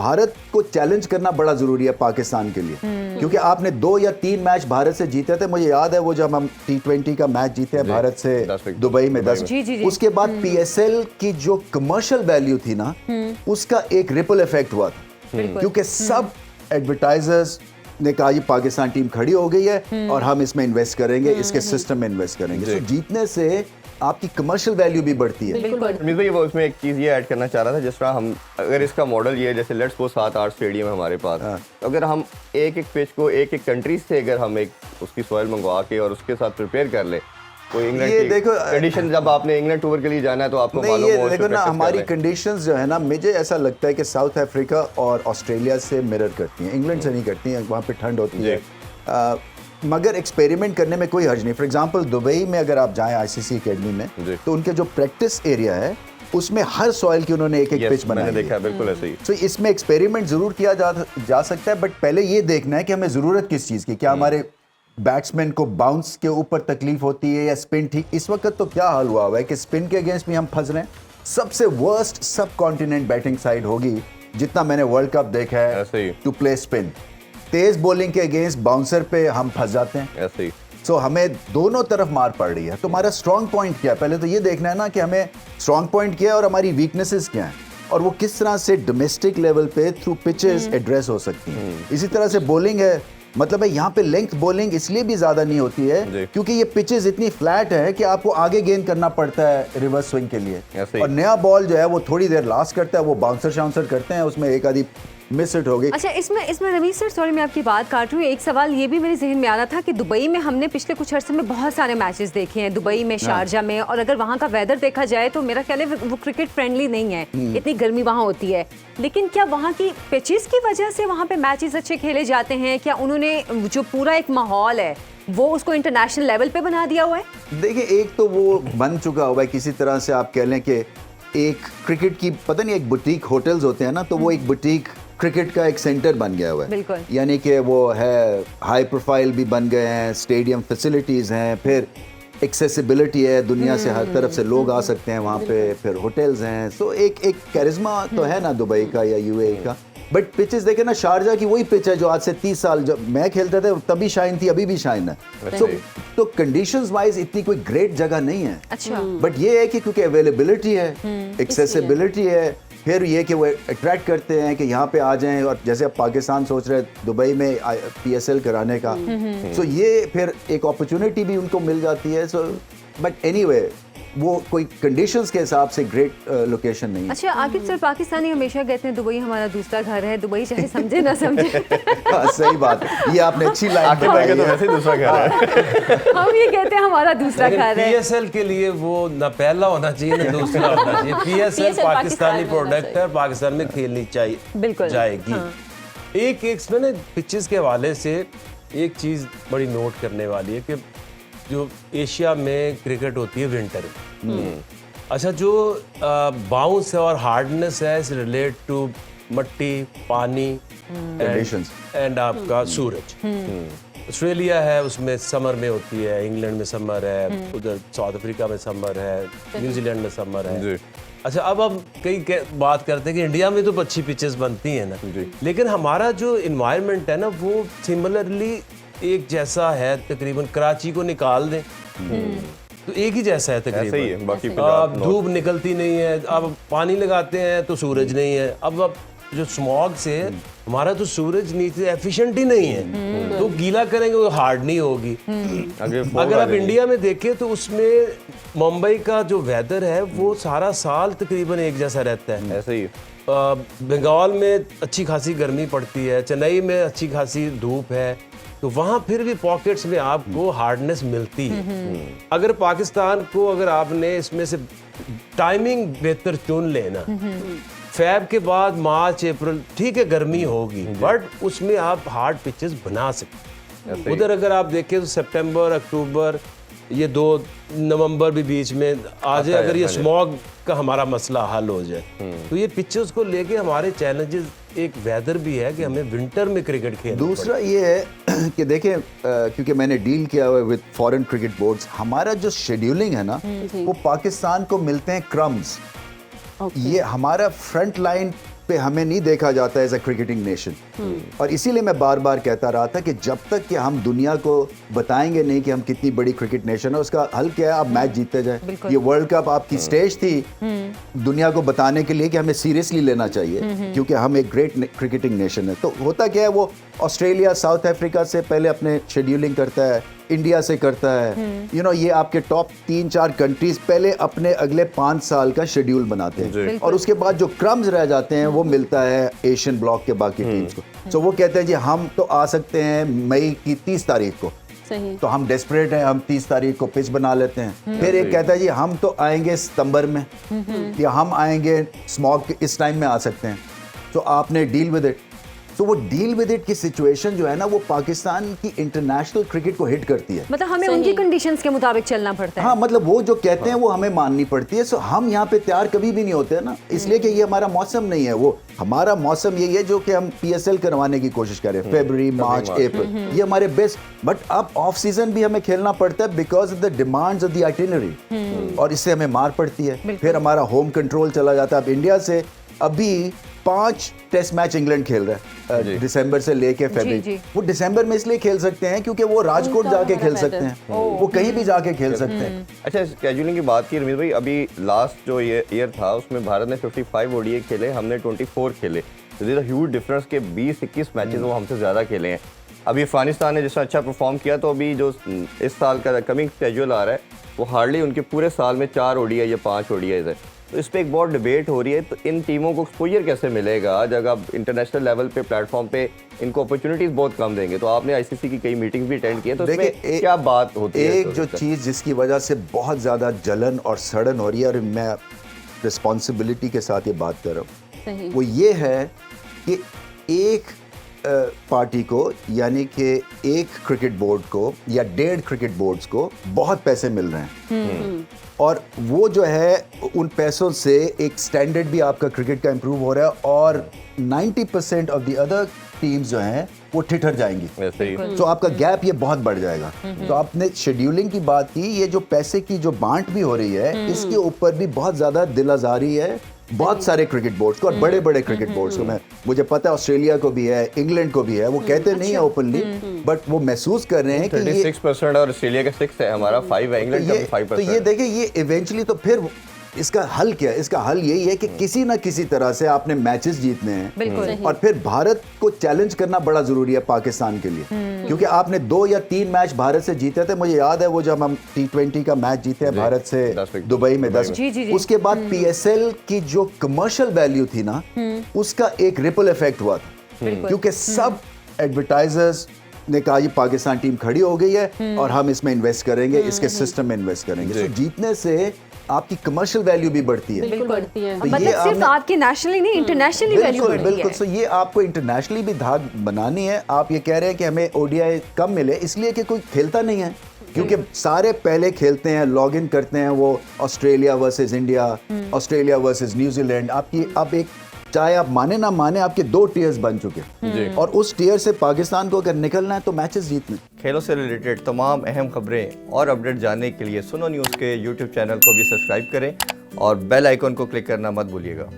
भारत को चैलेंज करना बड़ा जरूरी है पाकिस्तान के लिए, क्योंकि आपने 2 या 3 मैच भारत से जीते थे। मुझे याद है वो जब हम T20 का मैच जीते हैं भारत से दुबई में 10, उसके बाद PSL की जो कमर्शियल वैल्यू थी ना, उसका एक रिपल इफेक्ट हुआ था, क्योंकि सब एडवर्टाइजर्स ने कहा ये पाकिस्तान टीम खड़ी हो गई है और हम इसमें इन्वेस्ट करेंगे, इसके सिस्टम में इन्वेस्ट करेंगे। तो जीतने से आपकी कमर्शियल वैल्यू भी बढ़ती है। रमीज भाई वो उसमें एक चीज़ ये ऐड करना चाह रहा था, जिस तरह हम अगर इसका मॉडल ये है, जैसे लेट्स सपोज 7-8 स्टेडियम है हमारे पास, तो अगर हम एक पिच को एक कंट्री से अगर हम एक उसकी सॉइल मंगवा के और उसके साथ प्रिपेयर कर ले, तो इंग्लैंड की देखो कंडीशन, जब आपने इंग्लैंड टूर के लिए जाना है तो आपको मालूम हो, देखो ना हमारी कंडीशंस जो है ना, मुझे ऐसा लगता है कि साउथ अफ्रीका और ऑस्ट्रेलिया से मिरर करती हैं, इंग्लैंड से नहीं करती हैं, वहाँ पे ठंड होती है। मगर एक्सपेरिमेंट करने में कोई हर्ज नहीं। फॉर एग्जांपल दुबई में अगर आप जाएं ICC एकेडमी में, तो उनके जो प्रैक्टिस एरिया है उसमें हर सॉइल की उन्होंने एक पिच बनाई है। देखा है, बिल्कुल ऐसे ही। तो इसमें एक्सपेरिमेंट जरूर किया जा सकता है, बट पहले ये देखना है कि हमें जरूरत किस चीज़ की, क्या हमारे बैट्समैन को बाउंस के ऊपर तकलीफ होती है या स्पिन ठीक। इस वक्त तो क्या हाल हुआ है कि स्पिन के अगेंस्ट भी हम फंस रहे हैं। सबसे वर्स्ट सब कॉन्टिनेंट बैटिंग साइड होगी जितना मैंने वर्ल्ड कप देखा है टू प्ले स्पिन। तेज बॉलिंग के अगेंस्ट बाउंसर पे हम फंस जाते हैं ऐसे ही। सो हमें दोनों तरफ मार पड़ रही है। तो हमारा स्ट्रॉन्ग पॉइंट क्या है, पहले तो ये देखना है ना कि हमें स्ट्रॉन्ग पॉइंट क्या है और हमारी वीकनेसेस क्या हैं, और वो किस तरह से डोमेस्टिक लेवल पे थ्रू पिचेस एड्रेस हो सकती हैं। इसी तरह से बॉलिंग है, मतलब है यहाँ पे लेंथ बॉलिंग इसलिए भी ज्यादा नहीं होती है क्योंकि ये पिचेस इतनी फ्लैट है कि आपको आगे गेंद करना पड़ता है रिवर्स स्विंग के लिए, और नया बॉल जो है वो थोड़ी देर लास्ट करता है, वो बाउंसर शाउंसर करते हैं, उसमें एक आधी मिस इट हो गई। अच्छा, इसमें रमीज सर, सॉरी मैं आपकी बात काट रही हूँ, एक सवाल ये भी मेरे जहन में आ रहा था कि दुबई में हमने पिछले कुछ अर्से में बहुत सारे मैचेस देखे हैं, दुबई में, शारजा में, और अगर वहाँ का वेदर देखा जाए तो मेरा ख्याल है वो क्रिकेट फ्रेंडली नहीं है, इतनी गर्मी वहाँ होती है। लेकिन क्या वहाँ की पिचेस की वजह से वहाँ पे मैचेस अच्छे खेले जाते हैं? क्या उन्होंने जो पूरा एक माहौल है वो उसको इंटरनेशनल लेवल पे बना दिया हुआ है? देखिए, एक तो वो बन चुका हुआ है किसी तरह से, आप कह लें कि एक क्रिकेट की पता नहीं, एक बुटीक होटल्स होते हैं ना, तो वो एक बुटीक क्रिकेट का एक सेंटर बन गया हुआ है, यानी कि वो है हाई प्रोफाइल भी बन गए हैं, स्टेडियम फैसिलिटीज़ हैं, फिर एक्सेसिबिलिटी है, दुनिया से हर तरफ से लोग आ सकते हैं वहाँ पे, फिर होटल्स हैं। सो एक कैरिज्मा तो है ना दुबई का या UAE का। बट पिचेस देखे ना, शारजा की वही पिच है जो आज से 30 साल जब मैं खेलता था तभी शाइन थी, अभी भी शाइन है। तो कंडीशंस वाइज इतनी कोई ग्रेट जगह नहीं है। अच्छा। बट ये है कि क्योंकि अवेलेबिलिटी है, एक्सेसिबिलिटी है, फिर ये कि वो अट्रैक्ट करते हैं कि यहाँ पे आ जाएं, और जैसे अब पाकिस्तान सोच रहे हैं दुबई में PSL कराने का, सो ये फिर एक अपॉर्चुनिटी भी उनको मिल जाती है। सो बट एनीवे वो कोई कंडीशंस के हिसाब से ग्रेट लोकेशन नहीं है। अच्छा आकिब सर, पाकिस्तानी हमेशा कहते हैं दुबई हमारा दूसरा घर है, दुबई चाहे समझे ना समझे। सही बात है, ये आपने अच्छी लाइन तो वैसे दूसरा घर है। हम ये कहते हैं हमारा दूसरा घर है। PSL के लिए वो ना पहला होना चाहिए ना दूसरा होना चाहिए। PSL पाकिस्तानी प्रोडक्ट है, पाकिस्तान में खेलनी चाहिए जाएगी। एक मैंने पिचेस के हवाले से एक चीज बड़ी नोट करने वाली है कि जो एशिया में क्रिकेट होती है विंटर में, अच्छा जो बाउंस है और हार्डनेस है इज रिलेट टू मट्टी, पानी एंड आपका सूरज। ऑस्ट्रेलिया है उसमें समर में होती है, इंग्लैंड में समर है, उधर साउथ अफ्रीका में समर है, न्यूजीलैंड में समर है। अच्छा, अब हम कई बात करते हैं कि इंडिया में तो अच्छी पिचेस बनती हैं ना, लेकिन हमारा जो इन्वायरमेंट है ना वो सिमिलरली एक जैसा है। तकरीबन कराची को निकाल दें तो एक ही जैसा है तकरीबन, बाकी धूप निकलती नहीं है, अब पानी लगाते हैं तो सूरज नहीं है। अब जो स्मॉग से हमारा तो सूरज नीचे एफिशिएंट ही नहीं है, तो गीला करेंगे वो हार्ड नहीं होगी। अगर आप इंडिया में देखें तो उसमें मुंबई का जो वेदर है वो सारा साल तकरीबन एक जैसा रहता है। ऐसे ही बंगाल में अच्छी खासी गर्मी पड़ती है, चेन्नई में अच्छी खासी धूप है, तो वहाँ फिर भी पॉकेट्स में आपको हार्डनेस मिलती है। अगर पाकिस्तान को अगर आपने इसमें से टाइमिंग बेहतर चुन लेना, फैब के बाद मार्च अप्रैल ठीक है गर्मी होगी, बट उसमें आप हार्ड पिचेस बना सकते। उधर अगर आप देखें तो सितंबर, अक्टूबर, ये 2 नवंबर भी बीच में आ जाए, अगर ये स्मॉग का हमारा मसला हल हो जाए, तो ये पिचेस को लेके हमारे चैलेंजेस एक वेदर भी है कि हमें विंटर में क्रिकेट खेलना। दूसरा ये है कि देखें, क्योंकि मैंने डील किया हुआ है विद फॉरेन क्रिकेट बोर्ड्स, हमारा जो शेड्यूलिंग है ना वो पाकिस्तान को मिलते हैं क्रम्स। ये हमारा फ्रंट लाइन पे हमें नहीं देखा जाता एज अ क्रिकेटिंग नेशन। और इसीलिए मैं बार बार कहता रहा था कि जब तक कि हम दुनिया को बताएंगे नहीं कि हम कितनी बड़ी क्रिकेट नेशन है, उसका हल क्या है? आप मैच जीतते जाए। ये वर्ल्ड कप आपकी स्टेज थी दुनिया को बताने के लिए कि हमें सीरियसली लेना चाहिए, क्योंकि हम एक ग्रेट क्रिकेटिंग नेशन है। तो होता क्या है, वो ऑस्ट्रेलिया, साउथ अफ्रीका से पहले अपने शेड्यूलिंग करता है, इंडिया से करता है, ये आपके टॉप 3-4 कंट्रीज पहले अपने अगले 5 साल का शेड्यूल बनाते हैं, और उसके बाद जो क्रम्स रह जाते हैं वो मिलता है एशियन ब्लॉक के बाकी टीम्स को। तो वो कहते हैं जी हम तो आ सकते हैं मई की 30 तारीख को, तो हम डेस्परेट हैं, हम 30 तारीख को पिच बना लेते हैं। फिर एक कहता है जी हम तो आएंगे सितंबर में, या हम आएंगे स्मॉग इस टाइम में आ सकते हैं, तो आपने डील विद इट। तो वो डील विद इट की सिचुएशन जो है ना, वो पाकिस्तान की इंटरनेशनल क्रिकेट को हिट करती है। मतलब हमें उनकी कंडीशंस के मुताबिक चलना पड़ता है। हाँ, मतलब वो जो कहते हैं वो हमें माननी पड़ती है। सो हम यहाँ पे तैयार कभी भी नहीं होते हैं ना, इसलिए कि ये हमारा मौसम नहीं है। वो हमारा मौसम यही है जो कि हम PSL करवाने की कोशिश करें, फरवरी, मार्च, अप्रैल, ये हमारे बेस्ट। बट अब ऑफ सीजन भी हमें खेलना पड़ता है because of the demands of the itinerary, और इससे हमें मार पड़ती है। फिर हमारा होम कंट्रोल चला जाता है। अब इंडिया से अभी 5 टेस्ट मैच इंग्लैंड खेल रहा है दिसंबर से लेके फरवरी। वो दिसंबर में इसलिए खेल सकते हैं क्योंकि वो राजकोट जाके खेल सकते हैं, वो कहीं भी जाके खेल सकते हैं। अच्छा, स्केड्यूलिंग की बात की रमीज भाई, अभी लास्ट जो ईयर था उसमें भारत ने 55 ODI खेले, हमने 24 खेले। तो दिस ह्यूज डिफरेंस के 20-21 मैचेस वो हमसे ज़्यादा खेले हैं। अभी अफगानिस्तान ने जिसमें अच्छा परफॉर्म किया, तो अभी जो इस साल का कमिंग स्केड्यूल आ रहा है वो हार्डली उनके पूरे साल में 4 ODI या 5 ODI है। तो इस पर एक बहुत डिबेट हो रही है, तो इन टीमों को एक्सपोजर कैसे मिलेगा जब आप इंटरनेशनल लेवल पे प्लेटफॉर्म पे इनको अपॉर्चुनिटीज बहुत कम देंगे। तो आपने ICC की कई मीटिंग्स भी अटेंड की है, तो इसमें क्या बात होती है? एक जो चीज़ जिसकी वजह से बहुत ज़्यादा जलन और सड़न हो रही है, और मैं रिस्पॉन्सिबिलिटी के साथ ये बात कर रहा हूँ, वो ये है कि एक पार्टी को, यानी कि एक क्रिकेट बोर्ड को या 1.5 क्रिकेट बोर्ड्स को बहुत पैसे मिल रहे हैं, और वो जो है उन पैसों से एक स्टैंडर्ड भी आपका क्रिकेट का इंप्रूव हो रहा है, और 90% ऑफ द अदर टीम्स जो हैं वो ठिठर जाएंगी। तो आपका गैप ये बहुत बढ़ जाएगा। तो आपने शेड्यूलिंग की बात की, ये जो पैसे की जो बांट भी हो रही है, इसके ऊपर भी बहुत ज़्यादा दिल आज़ारी है बहुत सारे क्रिकेट बोर्ड्स को, और बड़े बड़े क्रिकेट बोर्ड्स को। मुझे पता है ऑस्ट्रेलिया को भी है, इंग्लैंड को भी है, वो कहते नहीं है ओपनली, बट वो महसूस कर रहे हैं कि 36% और ऑस्ट्रेलिया का 6 है, हमारा 5 है, इंग्लैंड का भी 5%। तो ये देखिए, ये इवेंचुअली तो फिर इसका हल क्या है? इसका हल यही है कि किसी ना किसी तरह से आपने मैचेस जीतने हैं, और फिर भारत को चैलेंज करना बड़ा जरूरी है पाकिस्तान के लिए, क्योंकि आपने 2 या 3 मैच भारत से जीते थे। मुझे याद है वो जब हम T20 का मैच जीते हैं भारत से दुबई में 10, उसके बाद PSL की जो कमर्शियल वैल्यू थी ना, उसका एक रिपल इफेक्ट हुआ था, क्योंकि सब एडवर्टाइजर्स ने कहा ये पाकिस्तान टीम खड़ी हो गई है और हम इसमें इन्वेस्ट करेंगे, इसके सिस्टम में इन्वेस्ट करेंगे। तो जीतने से आपकी कमर्शियल वैल्यू भी बढ़ती है। बिल्कुल बढ़ती है। तो मतलब ये सिर्फ आपकी नेशनली नहीं, इंटरनेशनली वैल्यू बढ़ती है। बिल्कुल। तो ये आपको इंटरनेशनली भी धाक बनानी है। आप ये कह रहे हैं कि हमें ODI कम मिले, इसलिए कि कोई खेलता नहीं है, क्योंकि सारे पहले खेलते हैं, लॉग इन करते हैं, वो Australia versus India, Australia versus New Zealand. आपकी अब एक, चाहे आप माने ना माने, आपके 2 टीयर्स बन चुके हैं, और उस टीयर से पाकिस्तान को अगर निकलना है तो मैचेस जीतने। खेलों से रिलेटेड तमाम अहम खबरें और अपडेट जानने के लिए सुनो न्यूज़ के YouTube चैनल को भी सब्सक्राइब करें और बेल आइकन को क्लिक करना मत भूलिएगा।